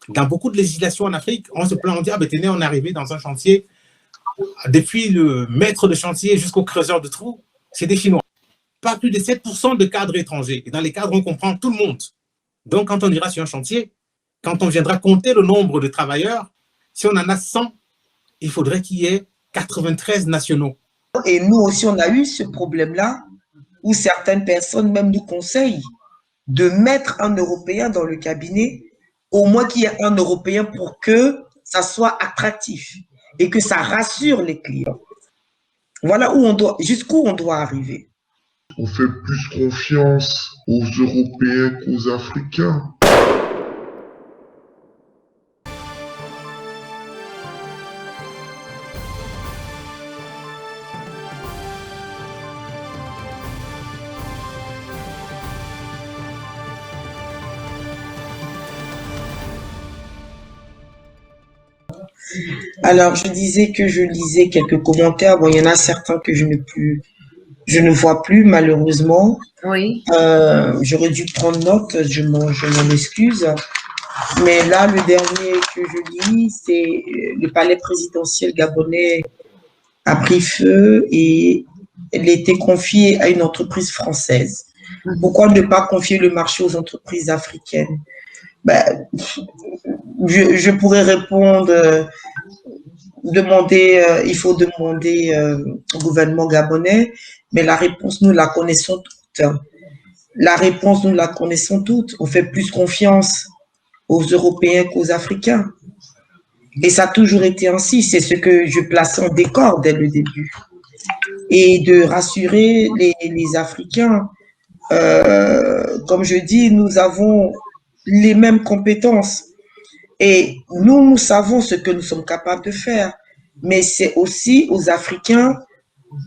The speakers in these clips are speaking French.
Dans beaucoup de législations en Afrique, on se plaint, on dit, ah ben tenez, on est arrivé dans un chantier, depuis le maître de chantier jusqu'au creuseur de trous, c'est des Chinois. Pas plus de 7% de cadres étrangers. Et dans les cadres, on comprend tout le monde. Donc, quand on ira sur un chantier, quand on viendra compter le nombre de travailleurs, si on en a 100, il faudrait qu'il y ait 93 nationaux. Et nous aussi, on a eu ce problème-là, où certaines personnes même nous conseillent de mettre un Européen dans le cabinet, au moins qu'il y ait un Européen pour que ça soit attractif et que ça rassure les clients. Voilà où on doit, jusqu'où on doit arriver. On fait plus confiance aux Européens qu'aux Africains. Alors, je disais que je lisais quelques commentaires. Bon, il y en a certains que je ne vois plus, malheureusement. Oui. J'aurais dû prendre note, je m'en excuse. Mais là, le dernier que je lis, c'est le palais présidentiel gabonais a pris feu et elle a été confiée à une entreprise française. Pourquoi ne pas confier le marché aux entreprises africaines? Ben, je pourrais répondre, il faut demander au gouvernement gabonais, mais la réponse, nous la connaissons toutes. La réponse, nous la connaissons toutes. On fait plus confiance aux Européens qu'aux Africains. Et ça a toujours été ainsi. C'est ce que je plaçais en décor dès le début. Et de rassurer les Africains, comme je dis, nous avons les mêmes compétences. Et nous savons ce que nous sommes capables de faire. Mais c'est aussi aux Africains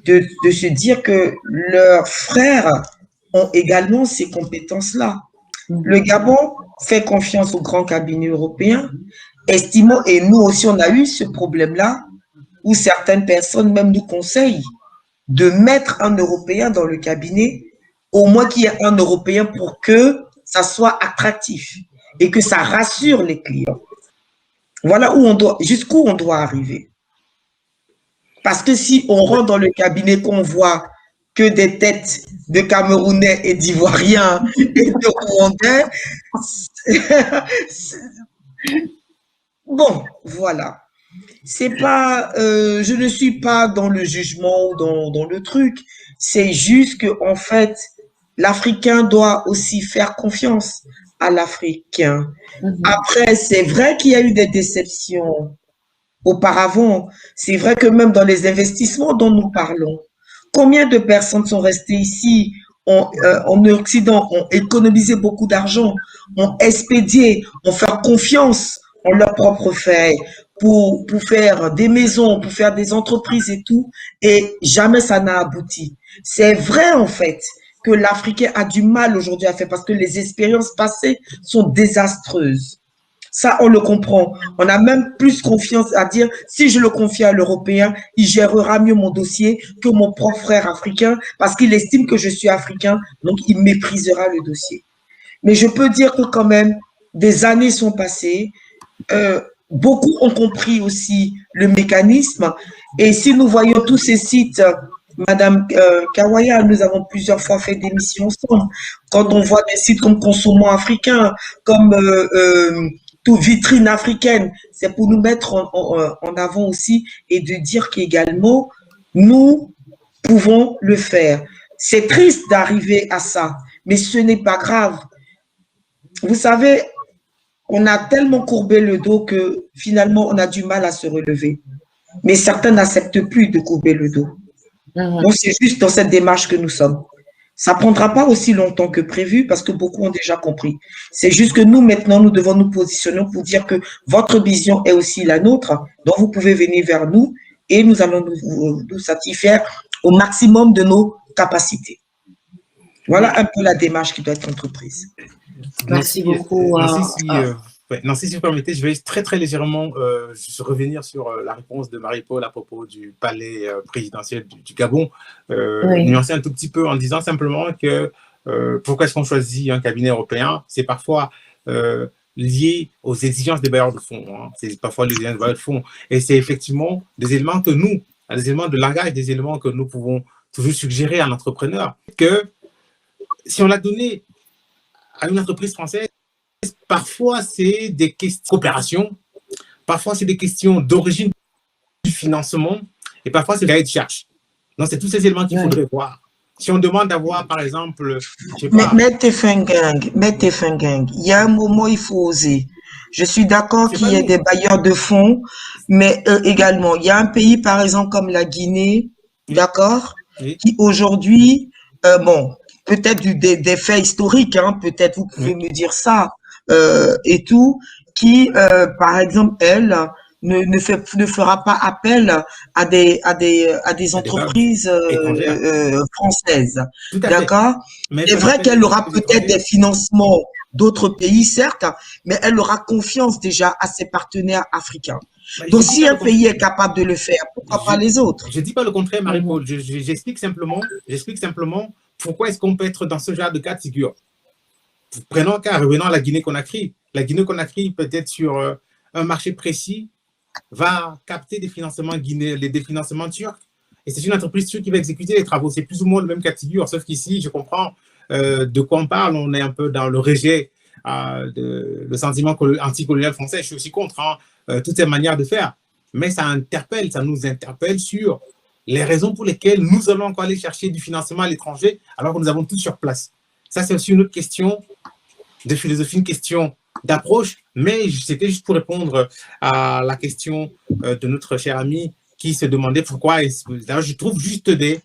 de se dire que leurs frères ont également ces compétences-là. Le Gabon fait confiance aux grands cabinets européens, estimant, et nous aussi on a eu ce problème-là, où certaines personnes même nous conseillent de mettre un Européen dans le cabinet, au moins qu'il y ait un Européen pour que ça soit attractif et que ça rassure les clients. Voilà où on doit, jusqu'où on doit arriver. Parce que si on rentre dans le cabinet qu'on voit que des têtes de Camerounais et d'Ivoiriens et de Rwandais, bon, voilà. C'est pas, je ne suis pas dans le jugement ou dans le truc. C'est juste que en fait, l'Africain doit aussi faire confiance à l'Africain. Après, c'est vrai qu'il y a eu des déceptions auparavant. C'est vrai que même dans les investissements dont nous parlons, combien de personnes sont restées ici en Occident, ont économisé beaucoup d'argent, ont expédié, ont fait confiance en leurs propres faits pour faire des maisons, pour faire des entreprises et tout, et jamais ça n'a abouti. C'est vrai en fait que l'Africain a du mal aujourd'hui à faire parce que les expériences passées sont désastreuses. Ça, on le comprend. On a même plus confiance à dire, si je le confie à l'Européen, il gérera mieux mon dossier que mon propre frère africain parce qu'il estime que je suis africain, donc il méprisera le dossier. Mais je peux dire que quand même, des années sont passées, beaucoup ont compris aussi le mécanisme. Et si nous voyons tous ces sites, Madame Kawaya, nous avons plusieurs fois fait des missions ensemble. Quand on voit des sites comme Consommons Africain, comme toute vitrine africaine, c'est pour nous mettre en avant aussi et de dire qu'également, nous pouvons le faire. C'est triste d'arriver à ça, mais ce n'est pas grave. Vous savez, on a tellement courbé le dos que finalement, on a du mal à se relever. Mais certains n'acceptent plus de courber le dos. Donc, c'est juste dans cette démarche que nous sommes. Ça ne prendra pas aussi longtemps que prévu parce que beaucoup ont déjà compris. C'est juste que nous, maintenant, nous devons nous positionner pour dire que votre vision est aussi la nôtre. Donc, vous pouvez venir vers nous et nous allons nous satisfaire au maximum de nos capacités. Voilà un peu la démarche qui doit être entreprise. Merci beaucoup. Nancy, si vous permettez, je vais très très légèrement revenir sur la réponse de Marie-Paul à propos du palais présidentiel du Gabon. Nuancer un tout petit peu en disant simplement que pourquoi est-ce qu'on choisit un cabinet européen? C'est parfois liées aux exigences des bailleurs de fonds. Hein. C'est parfois les exigences des bailleurs de fonds. Et c'est effectivement des éléments que nous, des éléments de langage, des éléments que nous pouvons toujours suggérer à l'entrepreneur. Que si on l'a donné à une entreprise française, parfois c'est des questions de coopération, parfois c'est des questions d'origine du financement, et parfois c'est le cahier de charge. Donc c'est tous ces éléments qu'il faudrait voir. Si on demande d'avoir, par exemple, je sais pas… Mettez fin gang. Il y a un moment, il faut oser. Je suis d'accord qu'il y ait des bailleurs de fonds, mais également, il y a un pays, par exemple, comme la Guinée, d'accord, qui aujourd'hui, bon, peut-être des faits historiques, hein, peut-être vous pouvez me dire ça, et tout, qui, par exemple, elle, ne fera pas appel à des entreprises françaises. D'accord? C'est vrai qu'elle aura peut-être des financements d'autres pays, certes, mais elle aura confiance déjà à ses partenaires africains. Donc, si un pays est capable de le faire, pourquoi pas les autres? Je ne dis pas le contraire, Marie-Paul. J'explique simplement pourquoi est-ce qu'on peut être dans ce genre de cas de figure. Prenons cas, revenons à la Guinée-Conakry. La Guinée-Conakry, peut-être sur un marché précis, va capter des financements des financements turcs. Et c'est une entreprise turque qui va exécuter les travaux. C'est plus ou moins le même cas de figure, sauf qu'ici, je comprends de quoi on parle. On est un peu dans le rejet le sentiment anticolonial français. Je suis aussi contre toutes ces manières de faire. Mais ça nous interpelle sur les raisons pour lesquelles nous allons encore aller chercher du financement à l'étranger alors que nous avons tout sur place. Ça, c'est aussi une autre question de philosophie, une question d'approche, mais c'était juste pour répondre à la question de notre cher ami qui se demandait pourquoi. D'ailleurs, je trouve juste des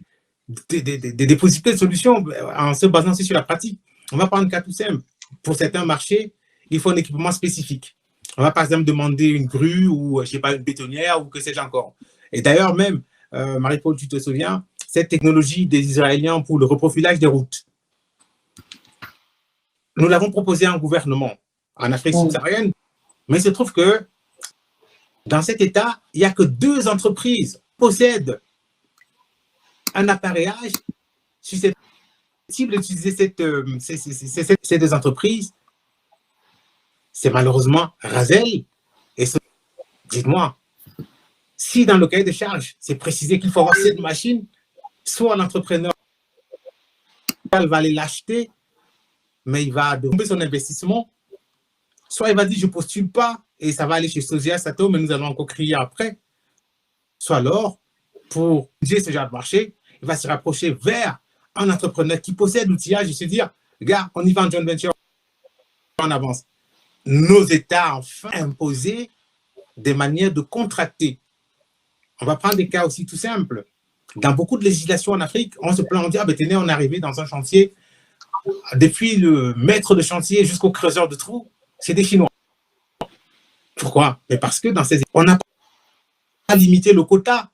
possibilités de solutions en se basant aussi sur la pratique. On va prendre un cas tout simple. Pour certains marchés, il faut un équipement spécifique. On va par exemple demander une grue ou, je sais pas, une bétonnière ou que sais-je encore. Et d'ailleurs même, Marie-Paul, tu te souviens, cette technologie des Israéliens pour le reprofilage des routes, nous l'avons proposé à un gouvernement en Afrique subsaharienne, mais il se trouve que dans cet État, il n'y a que 2 entreprises qui possèdent un appareillage susceptible d'utiliser ces 2 entreprises. C'est malheureusement Razel et dites-moi, si dans le cahier de charge, c'est précisé qu'il faut avoir cette machine, soit l'entrepreneur va aller l'acheter, mais il va domper son investissement, soit il va dire je ne postule pas et ça va aller chez Sogea Sato, mais nous allons encore crier après. Soit alors, pour gérer ce genre de marché, il va se rapprocher vers un entrepreneur qui possède l'outillage et se dire, regarde, on y va en joint venture, on avance. Nos États, enfin, imposé des manières de contracter. On va prendre des cas aussi tout simples. Dans beaucoup de législations en Afrique, on se plaint, on dit, ah ben tenez, on est arrivé dans un chantier, depuis le maître de chantier jusqu'au creuseur de trous, c'est des Chinois. Pourquoi? Mais parce que dans ces on n'a pas limité le quota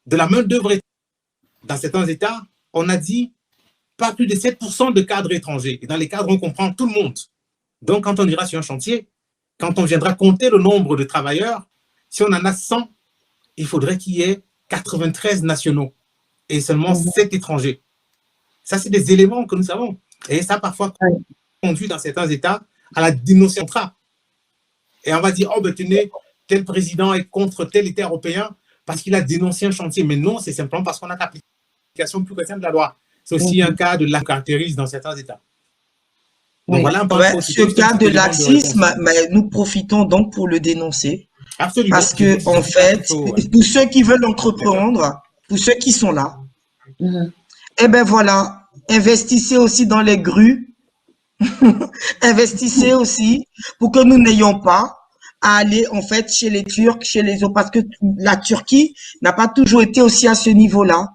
de la main-d'œuvre. Dans certains États, on a dit pas plus de 7% de cadres étrangers. Et dans les cadres, on comprend tout le monde. Donc, quand on ira sur un chantier, quand on viendra compter le nombre de travailleurs, si on en a 100, il faudrait qu'il y ait 93 nationaux et seulement 7 étrangers. Ça, c'est des éléments que nous savons. Et ça, parfois, conduit dans certains États à la dénonciation de contrat. Et on va dire, oh, ben tenez, tel président est contre tel État européen parce qu'il a dénoncé un chantier. Mais non, c'est simplement parce qu'on a l'application plus récente de la loi. C'est aussi un cas de la caractérise dans certains États. Donc, voilà, ce cas de laxisme, nous profitons donc pour le dénoncer. Absolument. Parce que, en fait, pour ceux qui veulent entreprendre, pour ceux qui sont là, eh ben voilà, investissez aussi dans les grues, investissez aussi pour que nous n'ayons pas à aller, en fait, chez les Turcs, chez les autres, parce que la Turquie n'a pas toujours été aussi à ce niveau-là.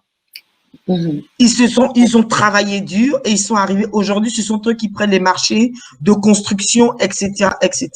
Ils ont travaillé dur et ils sont arrivés aujourd'hui, ce sont eux qui prennent les marchés de construction, etc., etc.